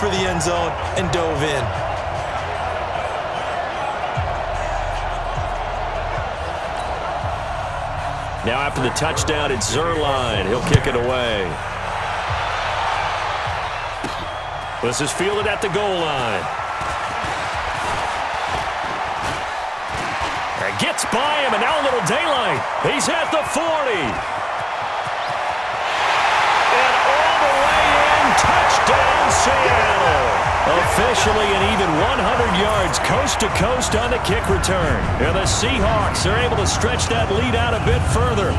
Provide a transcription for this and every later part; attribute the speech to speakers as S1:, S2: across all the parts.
S1: for the end zone and dove in.
S2: Now after the touchdown, it's ÐωØշং. He'll kick it away. This is fielded at the goal line. And gets by him, and now a little daylight. He's at the 40. And all the way in, touchdown Seattle. Officially an even 100 yards coast to coast on the kick return. And the Seahawks are able to stretch that lead out a bit further.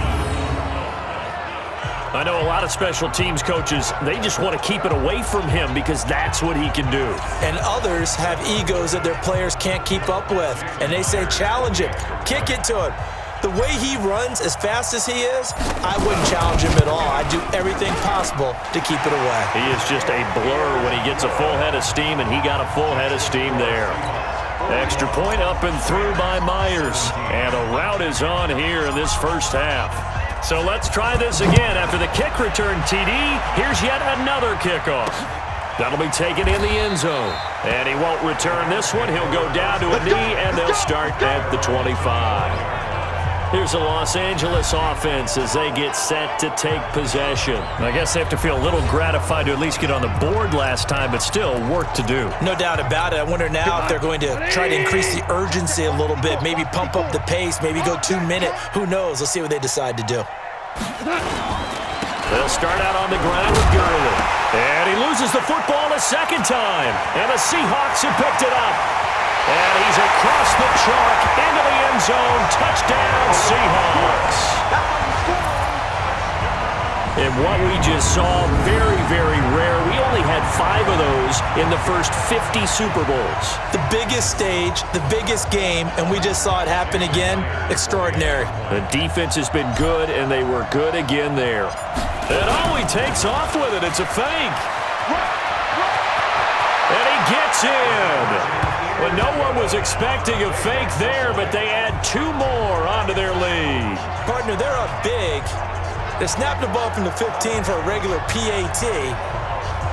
S2: I know a lot of special teams coaches, they just want to keep it away from him because that's what he can do.
S1: And others have egos that their players can't keep up with. And they say, challenge him, kick it to him. The way he runs as fast as he is, I wouldn't challenge him at all. I'd do everything possible to keep it away.
S2: He is just a blur when he gets a full head of steam, and he got a full head of steam there. Extra point up and through by Myers. And the route is on here in this first half. So let's try this again. After the kick return, TD, here's yet another kickoff. That'll be taken in the end zone. And he won't return this one. He'll go down to a knee, and they'll start at the 25. Here's the Los Angeles offense as they get set to take possession. I guess they have to feel a little gratified to at least get on the board last time, but still work to do.
S1: No doubt about it. I wonder now if they're going to try to increase the urgency a little bit, maybe pump up the pace, maybe go 2 minute. Who knows? Let's see what they decide to do.
S2: They'll start out on the ground with Gurley. And he loses the football a second time. And the Seahawks have picked it up. And he's across the chalk into the end zone. Touchdown, Seahawks. And what we just saw, very, very rare. We only had 5 of those in the first 50 Super Bowls.
S1: The biggest stage, the biggest game, and we just saw it happen again. Extraordinary.
S2: The defense has been good, and they were good again there. And oh, he takes off with it. It's a fake. And he gets in. Well, no one was expecting a fake there, but they add 2 more onto their lead.
S1: Partner, they're up big. They snap the ball from the 15 for a regular PAT,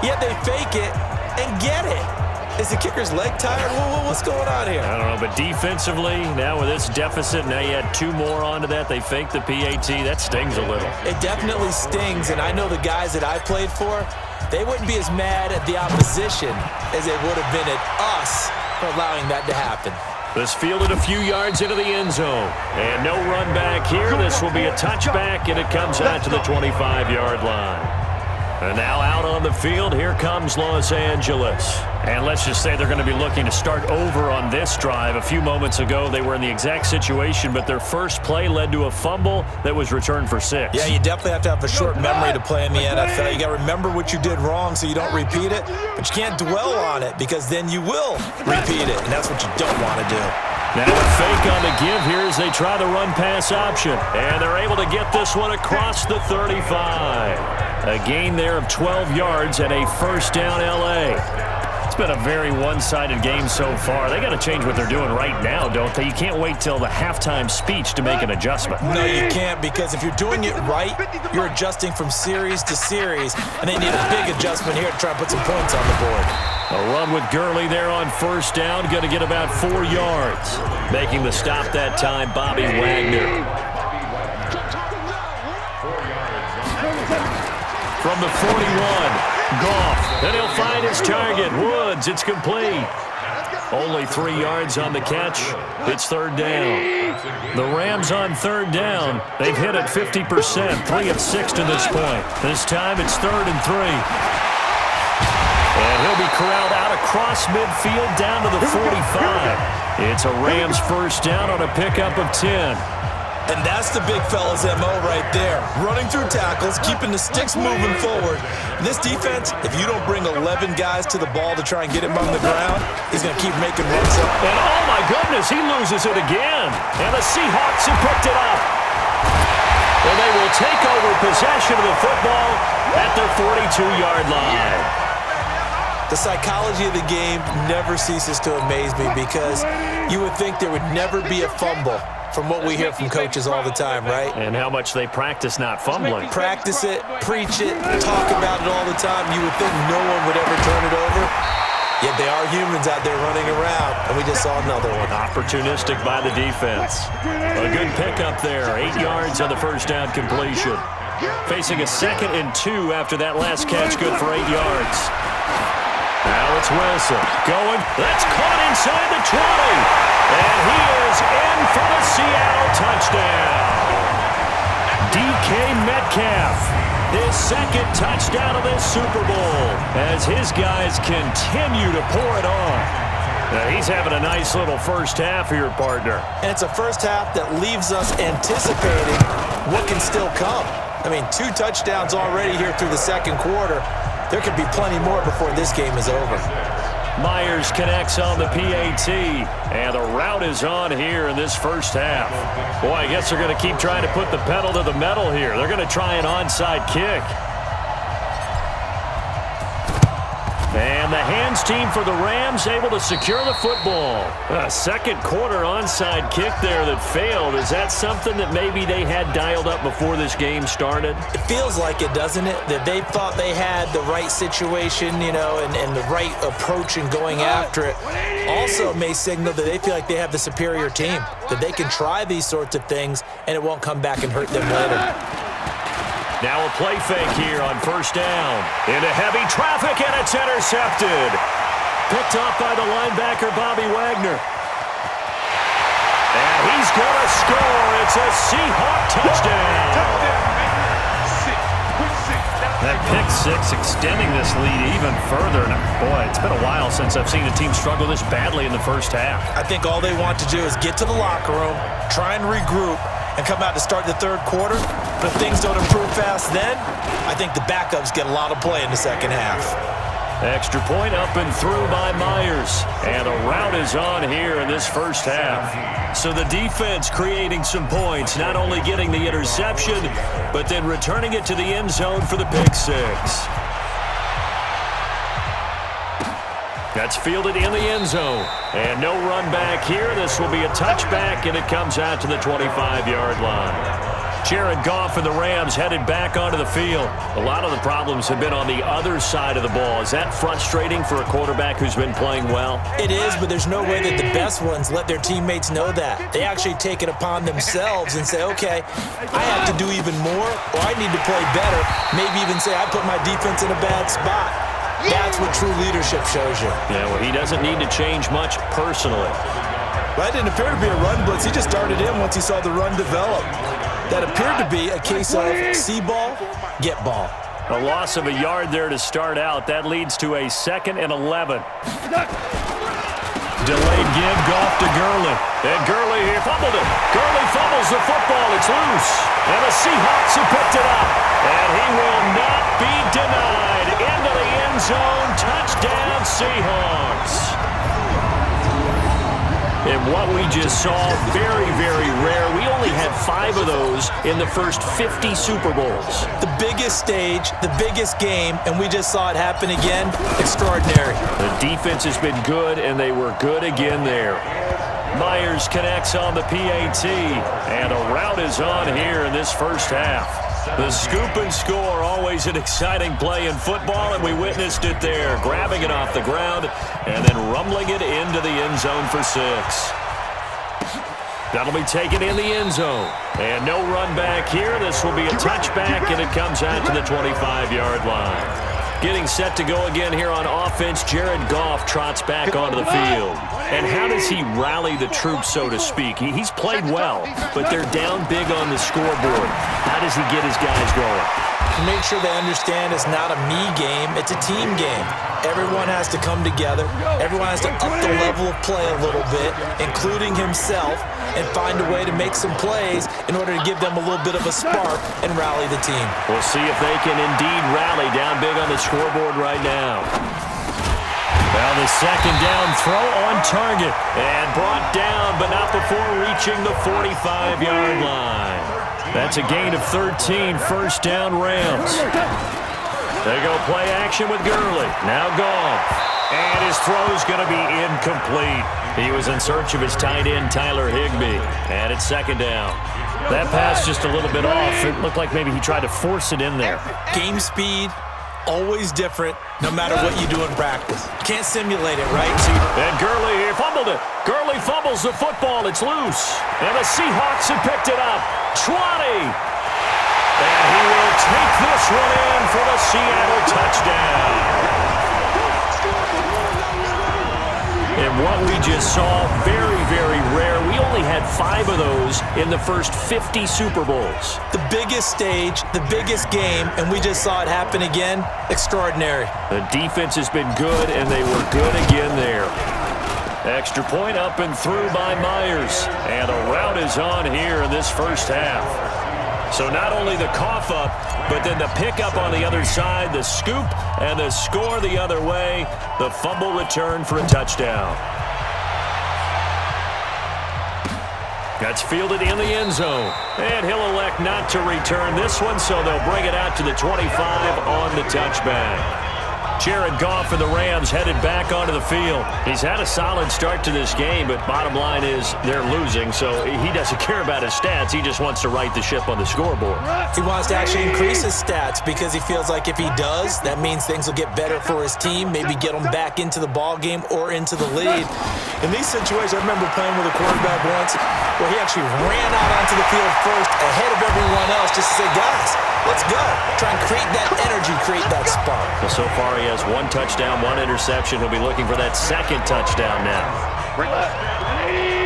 S1: yet they fake it and get it. Is the kicker's leg tired? What's going on here?
S2: I don't know, but defensively, now with this deficit, now you add 2 more onto that. They fake the PAT. That stings a little.
S1: It definitely stings, and I know the guys that I played for, they wouldn't be as mad at the opposition as they would have been at us for allowing that to happen.
S2: This fielded a few yards into the end zone. And no run back here. This will be a touchback, and it comes out to the 25-yard line. And now out on the field, here comes Los Angeles. And let's just say they're going to be looking to start over on this drive. A few moments ago, they were in the exact situation, but their first play led to a fumble that was returned for 6.
S1: Yeah, you definitely have to have a short memory to play in the NFL. You got to remember what you did wrong so you don't repeat it, but you can't dwell on it because then you will repeat it, and that's what you don't want to do.
S2: Now a fake on the give here as they try the run-pass option. And they're able to get this one across the 35. A gain there of 12 yards and a first down L.A. It's been a very one-sided game so far. They got to change what they're doing right now, don't they? You can't wait till the halftime speech to make an adjustment.
S1: No, you can't, because if you're doing it right, you're adjusting from series to series, and they need a big adjustment here to try and put some points on the board.
S2: A run with Gurley there on first down, going to get about 4 yards. Making the stop that time, Bobby Wagner. From the 41, Goff, and he'll find his target, Woods. It's complete. Only 3 yards on the catch. It's third down. The Rams on third down. They've hit it 50%, 3 of 6 to this point. This time it's 3rd and 3. And he'll be corralled out across midfield down to the 45. It's a Rams first down on a pickup of 10.
S1: And that's the big fella's MO right there. Running through tackles, keeping the sticks moving forward. This defense, if you don't bring 11 guys to the ball to try and get him on the ground, he's going to keep making runs up.
S2: And oh my goodness, he loses it again. And the Seahawks have picked it up. And they will take over possession of the football at their 42-yard line.
S1: The psychology of the game never ceases to amaze me because you would think there would never be a fumble from what we hear from coaches all the time, right?
S2: And how much they practice not fumbling.
S1: Practice it, preach it, talk about it all the time. You would think no one would ever turn it over. Yet they are humans out there running around, and we just saw another one.
S2: Opportunistic by the defense. A good pickup there. 8 yards on the first down completion. Facing a 2nd and 2 after that last catch, good for 8 yards. Now it's Wilson going. That's caught inside the 20. And he is in for the Seattle touchdown. DK Metcalf, his 2nd touchdown of this Super Bowl as his guys continue to pour it on. Now he's having a nice little first half here, partner.
S1: And it's a first half that leaves us anticipating what can still come. I mean, 2 touchdowns already here through the 2nd quarter. There could be plenty more before this game is over.
S2: Myers connects on the PAT, and the route is on here in this first half. Boy, I guess they're going to keep trying to put the pedal to the metal here. They're going to try an onside kick. And the hands team for the Rams able to secure the football. A 2nd quarter onside kick there that failed. Is that something that maybe they had dialed up before this game started?
S1: It feels like it, doesn't it? That they thought they had the right situation, you know, and the right approach in going after it. Also may signal that they feel like they have the superior team, that they can try these sorts of things and it won't come back and hurt them later.
S2: Now a play fake here on first down. Into heavy traffic, and it's intercepted. Picked off by the linebacker, Bobby Wagner. And he's going to score. It's a Seahawk touchdown. That pick 6 extending this lead even further. And boy, it's been a while since I've seen a team struggle this badly in the first half.
S1: I think all they want to do is get to the locker room, try and regroup, and come out to start the 3rd quarter. But if things don't improve fast then, I think the backups get a lot of play in the 2nd half.
S2: Extra point up and through by Myers. And a route is on here in this first half. So the defense creating some points, not only getting the interception, but then returning it to the end zone for the pick 6. That's fielded in the end zone. And no run back here. This will be a touchback, and it comes out to the 25-yard line. Jared Goff and the Rams headed back onto the field. A lot of the problems have been on the other side of the ball. Is that frustrating for a quarterback who's been playing well?
S1: It is, but there's no way that the best ones let their teammates know that. They actually take it upon themselves and say, okay, I have to do even more, or I need to play better. Maybe even say I put my defense in a bad spot. That's what true leadership shows you.
S2: Yeah, well, he doesn't need to change much personally.
S1: That didn't appear to be a run blitz. He just started in once he saw the run develop. That appeared to be a case of see ball, get ball.
S2: A loss of a yard there to start out. That leads to a 2nd and 11. Delayed give, Goff to Gurley. And Gurley here fumbled it. Gurley fumbles the football. It's loose. And the Seahawks have picked it up. And he will not be denied. Into the end zone. Touchdown, Seahawks. And what we just saw, very, very rare. We only had 5 of those in the first 50 Super Bowls.
S1: The biggest stage, the biggest game, and we just saw it happen again. Extraordinary.
S2: The defense has been good, and they were good again there. Myers connects on the PAT, and a route is on here in this first half. The scoop and score, always an exciting play in football, and we witnessed it there, grabbing it off the ground and then rumbling it into the end zone for 6. That'll be taken in the end zone. And no run back here. This will be a touchback, and it comes out to the 25-yard line. Getting set to go again here on offense, Jared Goff trots back onto the field. And how does he rally the troops, so to speak? He's played well, but they're down big on the scoreboard. How does he get his guys going?
S1: Make sure they understand it's not a me game, it's a team game. Everyone has to come together. Everyone has to up the level of play a little bit, including himself, and find a way to make some plays in order to give them a little bit of a spark and rally the team.
S2: We'll see if they can indeed rally down big on the scoreboard right now. Well, the 2nd down throw on target and brought down, but not before reaching the 45-yard line. That's a gain of 13, first down Rams. They go play action with Gurley. Now Goff. And his throw's going to be incomplete. He was in search of his tight end, Tyler Higbee. And it's 2nd down. That pass just a little bit off. It looked like maybe he tried to force it in there.
S1: Game speed, always different no matter what you do in practice. Can't simulate it, right?
S2: And Gurley here fumbled it. Gurley fumbles the football. It's loose. And the Seahawks have picked it up. 20. And he will take this one in for the Seattle touchdown. And what we just saw, very, very rare. We only had 5 of those in the first 50 Super Bowls.
S1: The biggest stage, the biggest game, and we just saw it happen again. Extraordinary.
S2: The defense has been good, and they were good again there. Extra point up and through by Myers. And a rout is on here in this first half. So not only the cough up, but then the pickup on the other side, the scoop, and the score the other way. The fumble return for a touchdown. That's fielded in the end zone. And he'll elect not to return this one, so they'll bring it out to the 25 on the touchback. Jared Goff for the Rams headed back onto the field. He's had a solid start to this game, but bottom line is they're losing, so he doesn't care about his stats. He just wants to right the ship on the scoreboard.
S1: He wants to actually increase his stats because he feels like if he does, that means things will get better for his team, maybe get them back into the ball game or into the lead. In these situations, I remember playing with a quarterback once where he actually ran out onto the field first ahead of everyone else just to say, guys, let's go. Try and create that energy, create that spark.
S2: Well, so far he has 1 touchdown, 1 interception. He'll be looking for that 2nd touchdown now.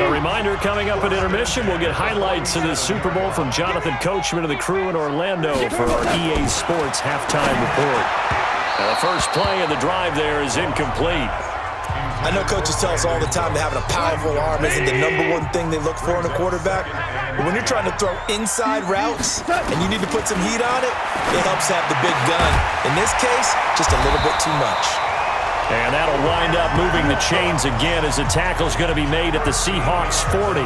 S2: A reminder, coming up at intermission, we'll get highlights of the Super Bowl from Jonathan Coachman and the crew in Orlando for our EA Sports halftime report. Now, the first play of the drive there is incomplete.
S1: I know coaches tell us all the time that having a powerful arm isn't the #1 thing they look for in a quarterback. But when you're trying to throw inside routes and you need to put some heat on it, it helps have the big gun. In this case, just a little bit too much.
S2: And that'll wind up moving the chains again as the tackle's going to be made at the Seahawks 40.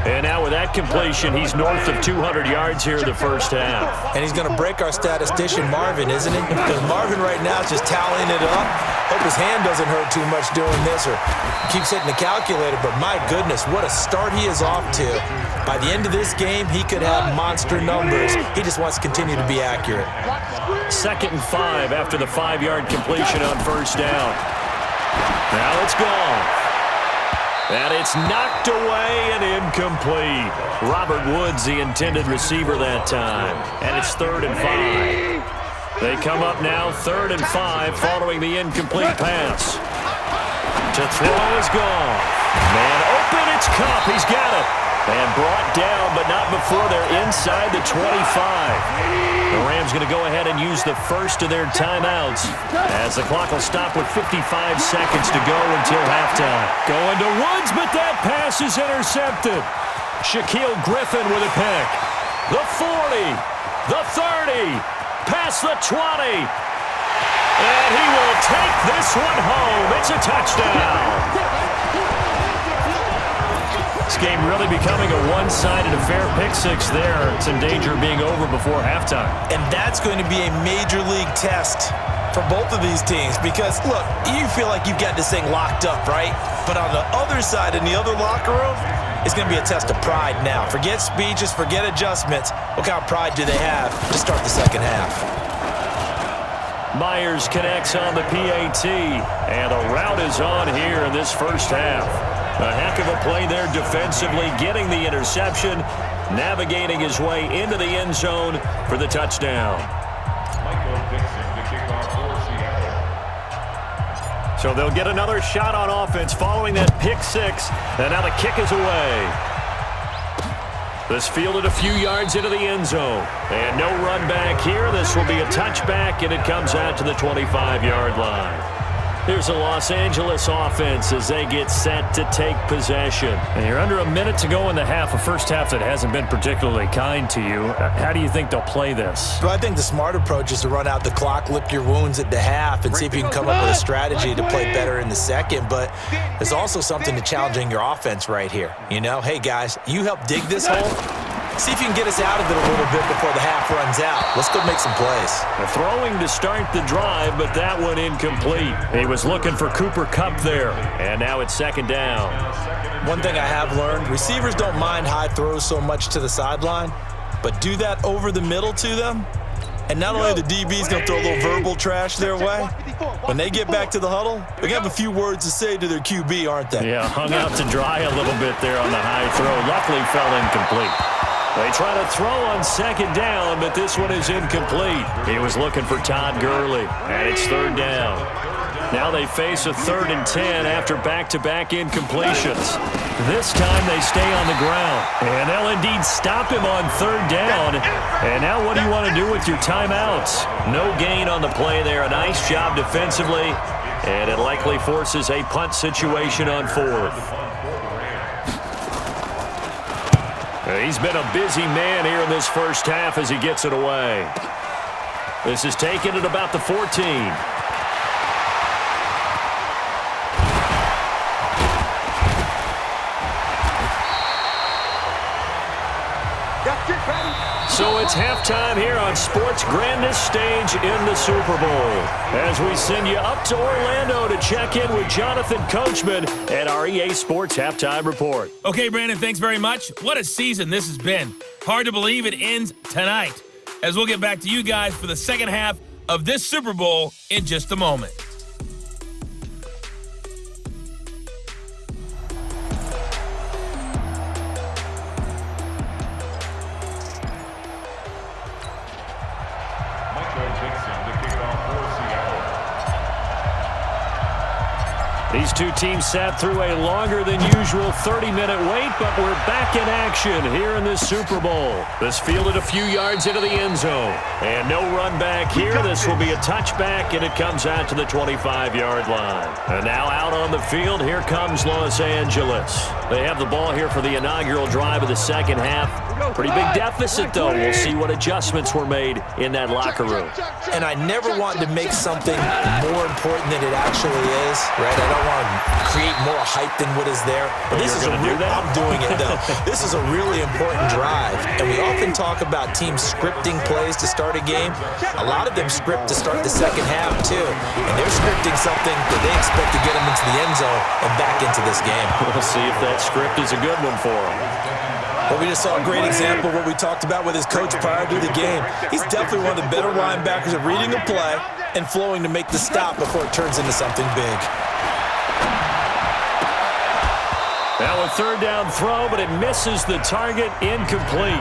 S2: And now with that completion, he's north of 200 yards here in the first half.
S1: And he's going to break our statistician, Marvin, isn't he? Because Marvin right now is just tallying it up. Hope his hand doesn't hurt too much doing this or keeps hitting the calculator. But my goodness, what a start he is off to. By the end of this game, he could have monster numbers. He just wants to continue to be accurate.
S2: 2nd and 5 after the 5-yard completion on first down. Now it's gone. And it's knocked away and incomplete. Robert Woods, the intended receiver that time. And it's 3rd and 5. They come up now 3rd and 5 following the incomplete pass. To throw is gone. Man open, it's Kupp. He's got it. And brought down, but not before they're inside the 25. The Rams going to go ahead and use the first of their timeouts as the clock will stop with 55 seconds to go until halftime. Going to Woods, but that pass is intercepted. Shaquille Griffin with a pick. The 40, the 30, past the 20. And he will take this one home. It's a touchdown. This game really becoming a one-sided affair. Pick 6 there. It's in danger of being over before halftime.
S1: And that's going to be a major league test for both of these teams because, look, you feel like you've got this thing locked up, right? But on the other side, in the other locker room, it's going to be a test of pride now. Forget speeches, forget adjustments. What kind of pride do they have to start the second half?
S2: Myers connects on the PAT, and a rout is on here in this first half. A heck of a play there defensively, getting the interception, navigating his way into the end zone for the touchdown. So they'll get another shot on offense following that pick 6, and now the kick is away. This fielded a few yards into the end zone, and no run back here. This will be a touchback, and it comes out to the 25-yard line. Here's the Los Angeles offense as they get set to take possession. And you're under a minute to go in the half, a first half that hasn't been particularly kind to you. How do you think they'll play this?
S1: Well, I think the smart approach is to run out the clock, lick your wounds at the half, and see if you can come up with a strategy to play better in the second. But there's also something to challenging your offense right here. You know, hey, guys, you help dig this hole. See if you can get us out of it a little bit before the half runs out. Let's go make some plays.
S2: Throwing to start the drive, but that one incomplete. He was looking for Cooper Kupp there, and now it's 2nd down.
S1: One thing I have learned, receivers don't mind high throws so much to the sideline, but do that over the middle to them, And not only the DB's going to throw a little verbal trash their way, when they get back to the huddle, they're going to have a few words to say to their QB, aren't they?
S2: Yeah, hung out to dry a little bit there on the high throw. Luckily fell incomplete. They try to throw on second down, but this one is incomplete. He was looking for Ｄ'a ØŠØng, and it's third down. Now they face a 3rd and 10 after back-to-back incompletions. This time they stay on the ground, and they'll indeed stop him on 3rd down. And now what do you want to do with your timeouts? No gain on the play there. A nice job defensively, and it likely forces a punt situation on 4th. He's been a busy man here in this first half as he gets it away. This is taken at about the 14. So it's halftime here on sports' grandest stage in the Super Bowl, as we send you up to Orlando to check in with Jonathan Coachman at our EA Sports Halftime Report.
S3: Okay, Brandon, thanks very much. What a season this has been. Hard to believe it ends tonight, as we'll get back to you guys for the second half of this Super Bowl in just a moment.
S2: These two teams sat through a longer than usual 30-minute wait, but we're back in action here in this Super Bowl. This fielded a few yards into the end zone. And no run back here. This will be a touchback, and it comes out to the 25-yard line. And now out on the field, here comes Los Angeles. They have the ball here for the inaugural drive of the second half. Pretty big deficit, though. We'll see what adjustments were made in that locker room.
S1: And I never want to make something more important than it actually is, right? I don't want to create more hype than what is there. But this is I'm doing it, though. This is a really important drive. And we often talk about teams scripting plays to start a game. A lot of them script to start the second half, too. And they're scripting something that they expect to get them into the end zone and back into this game.
S2: We'll see if that script is a good one for them.
S1: Well, we just saw a great example of what we talked about with his coach prior to the game. He's definitely one of the better linebackers at reading a play and flowing to make the stop before it turns into something big.
S2: Now a third down throw, but it misses the target, incomplete.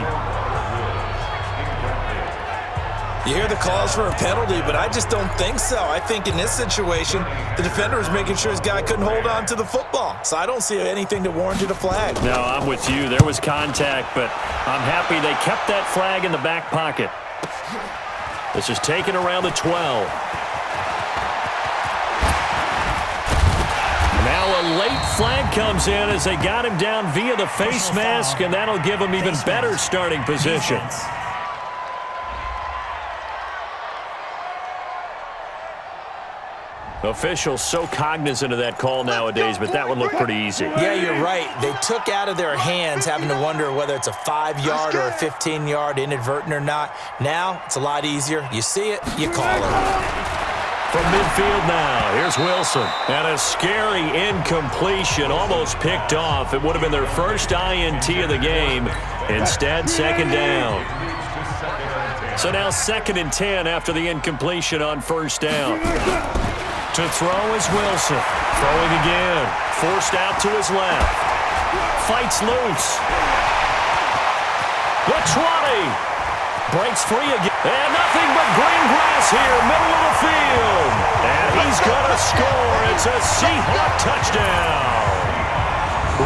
S1: You hear the calls for a penalty, but I just don't think so. I think in this situation, the defender was making sure his guy couldn't hold on to the football. So I don't see anything that warranted a flag.
S2: No, I'm with you. There was contact, but I'm happy they kept that flag in the back pocket. This is taken around the 12. Now a late flag comes in as they got him down via the face mask, and that'll give him even better starting position. Officials so cognizant of that call nowadays, but that one looked pretty easy.
S1: Yeah, you're right. They took out of their hands having to wonder whether it's a 5-yard or a 15-yard, inadvertent or not. Now, it's a lot easier. You see it, you call it.
S2: From midfield now, here's Wilson. And a scary incompletion, almost picked off. It would have been their first INT of the game. Instead, second down. So now 2nd and 10 after the incompletion on first down. To throw is Wilson. Throwing again. Forced out to his left. Fights loose. The 20. Breaks free again. And nothing but green grass here, middle of the field. And he's going to score. It's a Seahawk touchdown.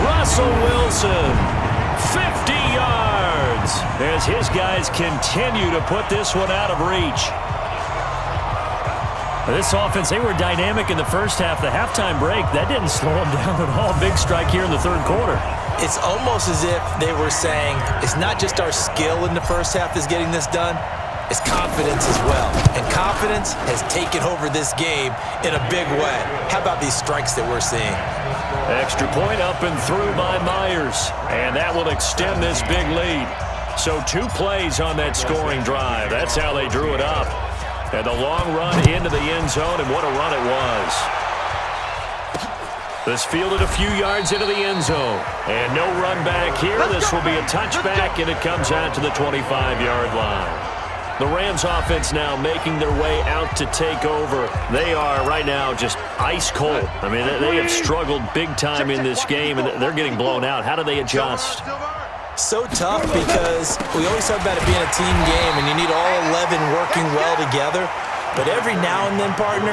S2: Russell Wilson, 50 yards. As his guys continue to put this one out of reach. This offense, they were dynamic in the first half. The halftime break, that didn't slow them down at all. Big strike here in the third quarter.
S1: It's almost as if they were saying, it's not just our skill in the first half that's getting this done, it's confidence as well. And confidence has taken over this game in a big way. How about these strikes that we're seeing?
S2: Extra point up and through by Myers. And that will extend this big lead. So 2 plays on that scoring drive. That's how they drew it up. And the long run into the end zone, and what a run it was. This fielded a few yards into the end zone. And no run back here. This will be a touchback, and it comes out to the 25-yard line. The Rams offense now making their way out to take over. They are right now just ice cold. I mean, they have struggled big time in this game, and they're getting blown out. How do they adjust?
S1: So tough because we always talk about it being a team game, and you need all 11 working well together. But every now and then, partner,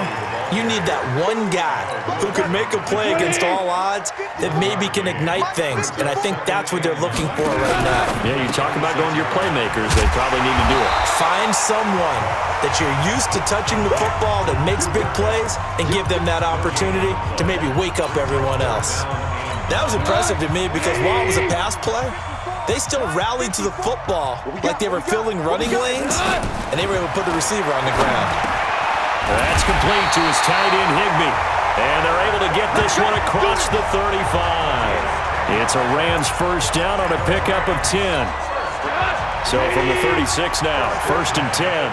S1: you need that one guy who can make a play against all odds that maybe can ignite things. And I think that's what they're looking for right now.
S2: Yeah, you talk about going to your playmakers. They probably need to do it.
S1: Find someone that you're used to touching the football that makes big plays and give them that opportunity to maybe wake up everyone else. That was impressive to me because while it was a pass play, they still rallied to the football like they were filling running lanes, and they were able to put the receiver on the ground.
S2: That's complete to his tight end, Higbee. And they're able to get this one across the 35. It's a Rams first down on a pickup of 10. So from the 36 now, 1st and 10.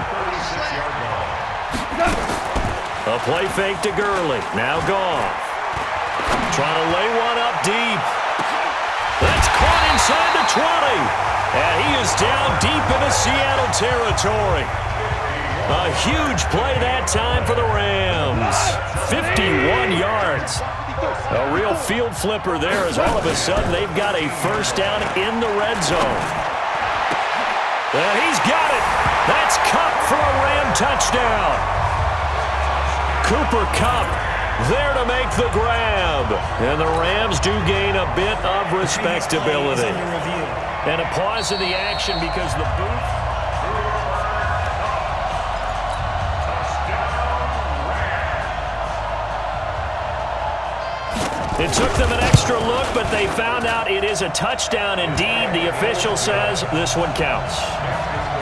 S2: A play fake to Gurley. Now Goff. Trying to lay one up deep. That's caught inside the 20. And he is down deep into Seattle territory. A huge play that time for the Rams. 51 yards. A real field flipper there as all of a sudden they've got a first down in the red zone. And he's got it. That's Kupp for a Ram touchdown. Cooper Kupp there to make the grab. And the Rams do gain a bit of respectability. And a pause in the action because the booth... It took them an extra look, but they found out it is a touchdown indeed. The official says this one counts.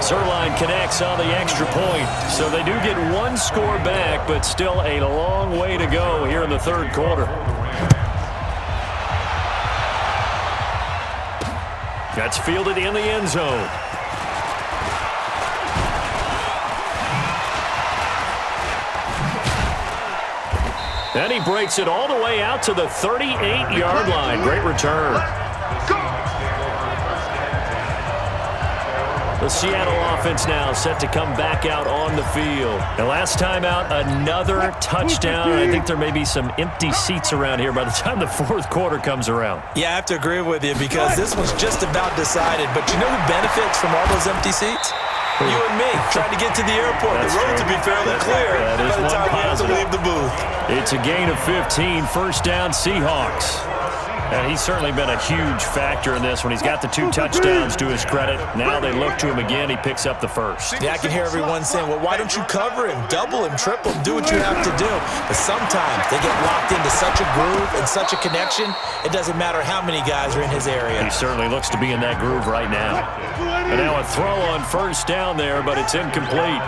S2: Zuerlein connects on the extra point. So they do get one score back, but still a long way to go here in the third quarter. That's fielded in the end zone. And he breaks it all the way out to the 38-yard line. Great return. The Seattle offense now set to come back out on the field. And last time out, another touchdown. I think there may be some empty seats around here by the time the fourth quarter comes around.
S1: Yeah, I have to agree with you because this one's just about decided. But you know who benefits from all those empty seats? You and me, trying to get to the airport. The roads will be fairly clear by the time we have to leave the booth.
S2: It's a gain of 15, first down Seahawks. And he's certainly been a huge factor in this when he's got the 2 touchdowns to his credit. Now they look to him again. He picks up the first.
S1: Yeah, I can hear everyone saying, well, why don't you cover him? Double him, triple him, do what you have to do. But sometimes they get locked into such a groove and such a connection, it doesn't matter how many guys are in his area.
S2: He certainly looks to be in that groove right now. And now a throw on first down there, but it's incomplete.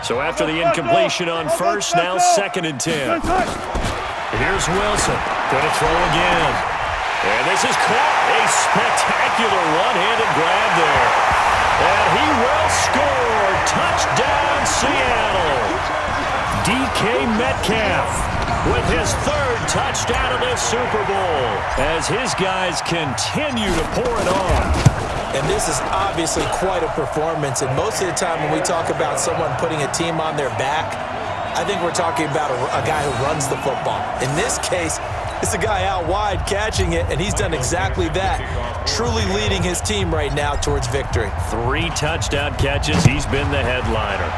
S2: So after the incompletion on first, now 2nd and 10. Here's Wilson. Going to throw again. And this is caught. A spectacular one-handed grab there. And he will score. Touchdown, Seattle. DK Metcalf with his 3rd touchdown of this Super Bowl as his guys continue to pour it on.
S1: And this is obviously quite a performance. And most of the time when we talk about someone putting a team on their back, I think we're talking about a guy who runs the football. In this case, it's a guy out wide catching it, and he's done exactly that, truly leading his team right now towards victory.
S2: 3 touchdown catches. He's been the headliner.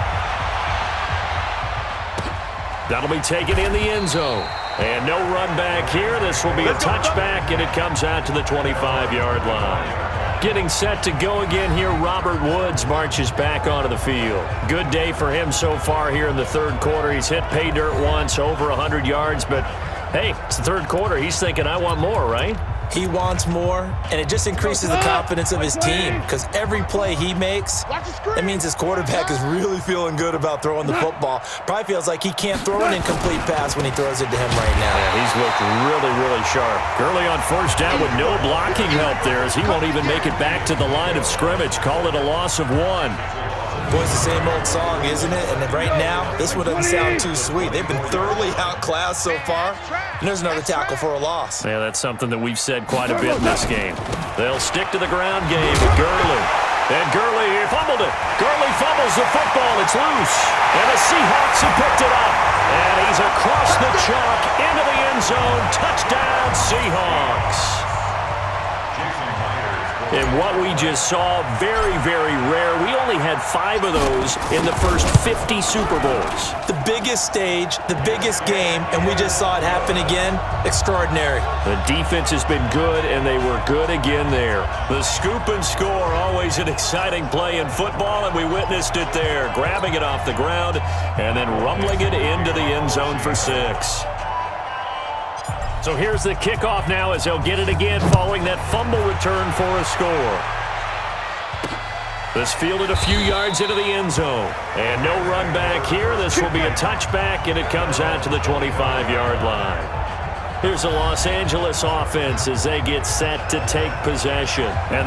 S2: That'll be taken in the end zone. And no run back here. This will be a touchback, and it comes out to the 25-yard line. Getting set to go again here, Robert Woods marches back onto the field. Good day for him so far here in the third quarter. He's hit pay dirt once, over 100 yards, but hey, it's the third quarter. He's thinking, I want more, right?
S1: He wants more, and it just increases the confidence of his team because every play he makes, that means his quarterback is really feeling good about throwing the football. Probably feels like he can't throw an incomplete pass when he throws it to him right now.
S2: Yeah, he's looked really, really sharp. Gurley on first down with no blocking help there as he won't even make it back to the line of scrimmage. Call it a loss of 1.
S1: Boy, it's the same old song, isn't it? And right now, this one doesn't sound too sweet. They've been thoroughly outclassed so far, and there's another tackle for a loss.
S2: Yeah, that's something that we've said quite a bit in this game. They'll stick to the ground game with Gurley. And Gurley fumbled it. Gurley fumbles the football. It's loose. And the Seahawks have picked it up. And he's across the chalk into the end zone. Touchdown, Seahawks. And what we just saw, very, very rare. We only had 5 of those in the first 50 Super Bowls.
S1: The biggest stage, the biggest game, and we just saw it happen again. Extraordinary.
S2: The defense has been good, and they were good again there. The scoop and score, always an exciting play in football, and we witnessed it there. Grabbing it off the ground and then rumbling it into the end zone for 6. So here's the kickoff now as they'll get it again following that fumble return for a score. This fielded a few yards into the end zone. And no run back here. This will be a touchback, and it comes out to the 25-yard line. Here's the Los Angeles offense as they get set to take possession. And